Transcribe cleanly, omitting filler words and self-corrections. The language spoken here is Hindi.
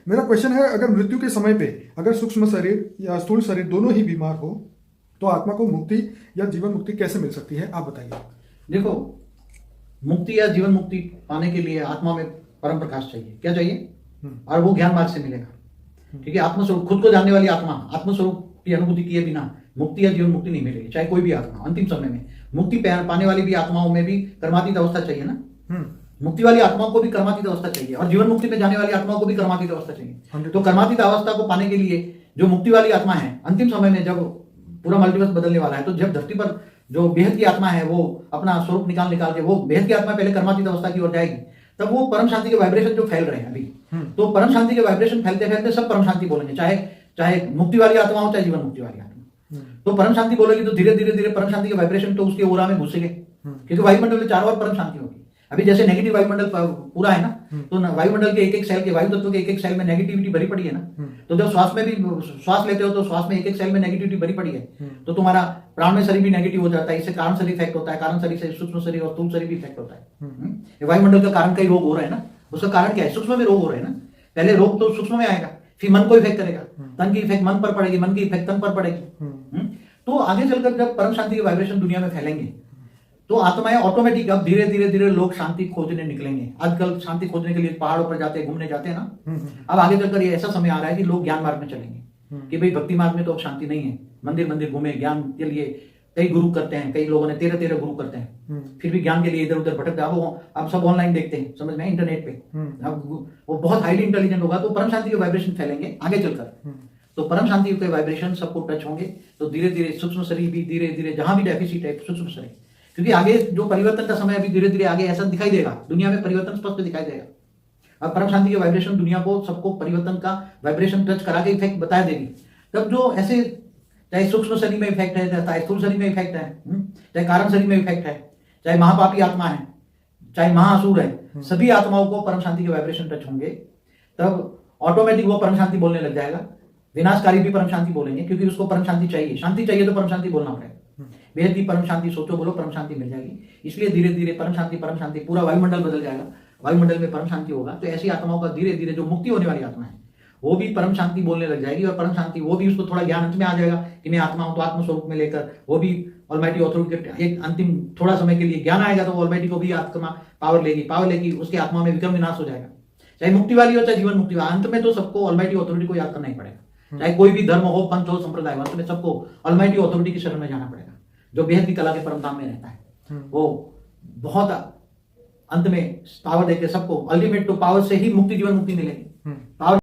मेरा क्वेश्चन है, अगर मृत्यु के समय पे अगर सूक्ष्म शरीर या स्थूल शरीर दोनों ही बीमार हो तो आत्मा को मुक्ति या जीवन मुक्ति कैसे मिल सकती है, आप बताइए। देखो, मुक्ति या जीवन मुक्ति पाने के लिए आत्मा में परम प्रकाश चाहिए। क्या चाहिए? और वो ज्ञान मार्ग से मिलेगा। ठीक है, आत्मस्वरूप, खुद को जानने वाली आत्मा, आत्मस्वरूप की अनुभूति किए बिना मुक्ति या जीवन मुक्ति नहीं मिलेगी, चाहे कोई भी आत्मा। अंतिम समय में मुक्ति पाने वाली भी आत्माओं में भी कर्मातीत अवस्था चाहिए ना। मुक्ति वाली आत्माओं को भी कर्मातीत अवस्था चाहिए और जीवन मुक्ति में जाने वाली आत्माओं को भी कर्मातीत अवस्था चाहिए। तो कर्मातीत अवस्था को पाने के लिए जो मुक्ति वाली आत्मा है, अंतिम समय में जब पूरा मल्टीवर्स बदलने वाला है, तो जब धरती पर जो बेहद की आत्मा है वो अपना स्वरूप निकाल के वो बेहद की आत्मा पहले कर्मातीत अवस्था की ओर जाएगी, तब वो परम शांति के वाइब्रेशन जो फैल रहे हैं अभी, तो परम शांति के वाइब्रेशन फैलते फैलते सब परम शांति बोलेंगे, चाहे मुक्ति वाली आत्मा हो चाहे जीवन मुक्ति वाली आत्मा। तो परम शांति बोलेगी तो धीरे धीरे धीरे परम शांति के वाइब्रेशन तो उसके ओरा में घुसेंगे, क्योंकि वायुमंडल में चारों ओर परम शांति होगी। अभी जैसे नेगेटिव वायुमंडल पूरा है ना, तो वायुमंडल के एक एक सेल के, वायु तत्व के एक एक सेल में नेगेटिविटी भरी पड़ी है ना। तो जब श्वास में भी श्वास लेते हो तो श्वास में एक एक सेल में नेगेटिविटी भरी पड़ी है, तो तुम्हारा प्राण में शरीर भी नेगेटिव हो जाता है। इससे कारण शरीर इफेक्ट होता है, कारण शरीर से सूक्ष्म शरीर और स्थूल शरीर भी इफेक्ट होता है। वायुमंडल का कारण कई रोग हो रहे हैं ना, उसका कारण क्या है? सूक्ष्म में रोग हो रहे हैं ना। पहले रोग तो सूक्ष्म में आएगा, फिर मन को इफेक्ट करेगा, तन की इफेक्ट मन पर पड़ेगी, मन की इफेक्ट तन पर पड़ेगी। तो आगे चलकर जब परम शांति के वाइब्रेशन दुनिया में फैलेंगे तो आत्माएं ऑटोमेटिक अब धीरे धीरे धीरे लोग शांति खोजने निकलेंगे। आजकल शांति खोजने के लिए पहाड़ों पर जाते हैं, घूमने जाते हैं ना। अब आगे चलकर ये ऐसा समय आ रहा है कि लोग ज्ञान मार्ग में चलेंगे कि भाई भक्ति मार्ग में तो अब शांति नहीं है। मंदिर मंदिर घूमे ज्ञान के लिए, कई गुरु करते हैं, कई लोगों ने 13 गुरु करते हैं, फिर भी ज्ञान के लिए इधर उधर भटकते हैं। अब सब ऑनलाइन देखते हैं, समझ में, इंटरनेट पे। अब वो बहुत हाईली इंटेलिजेंट होगा तो परम शांति के वाइब्रेशन फैलेंगे आगे चलकर। तो परम शांति के वाइब्रेशन सबको टच होंगे तो धीरे धीरे सूक्ष्म शरीर भी धीरे धीरे, जहां भी डेफिसिट है सूक्ष्म शरीर, क्योंकि आगे जो परिवर्तन का समय अभी धीरे धीरे आगे ऐसा दिखाई देगा, दुनिया में परिवर्तन स्पष्ट दिखाई देगा। अब परम शांति के वाइब्रेशन दुनिया को सबको परिवर्तन का वाइब्रेशन टच करा के इफेक्ट बता देगी। तब जो ऐसे चाहे सूक्ष्म शरीर में इफेक्ट है, चाहे स्थूल शरीर में इफेक्ट है, चाहे कारण शरीर में इफेक्ट है, चाहे महापापी आत्मा है, चाहे महाअसुर है, सभी आत्माओं को परम शांति के वाइब्रेशन टच होंगे, तब ऑटोमेटिक वो परम शांति बोलने लग जाएगा। विनाशकारी भी परम शांति बोलेंगे, क्योंकि उसको परम शांति चाहिए। शांति चाहिए तो परम शांति बोलना पड़ेगा। बेहद की परम शांति सोचो, बोलो, परम शांति मिल जाएगी। इसलिए धीरे धीरे परम शांति, पूरा वायुमंडल बदल जाएगा, वायुमंडल में परम शांति होगा। तो ऐसी आत्माओं का धीरे धीरे जो मुक्ति होने वाली आत्मा है वो भी परम शांति बोलने लग जाएगी। और परम शांति वो भी, उसको थोड़ा ज्ञान अंत में आ जाएगा कि मैं आत्मा हूं, तो आत्मस्वरूप में लेकर वो भी ऑलमाइटी ऑथोरिटी के एक अंतिम थोड़ा समय के लिए ज्ञान आएगा, तो ऑलमाइटी को भी आत्मा पावर लेगी, उसके आत्मा में विक्रम विनाश हो जाएगा। चाहे मुक्ति वाली हो चाहे जीवन मुक्ति वाली, अंत में तो सबको ऑलमाइटी ऑथोरिटी को याद करना ही पड़ेगा। चाहे कोई भी धर्म हो, पंथ हो, संप्रदाय हो, अंत में सबको ऑलमाइटी ऑथोरिटी की शरण में जाना पड़ेगा, जो बेहद की कला के परम धाम में रहता है। वो बहुत अंत में पावर देके सबको, अल्टीमेट तो पावर से ही मुक्ति, जीवन मुक्ति मिलेगी। पावर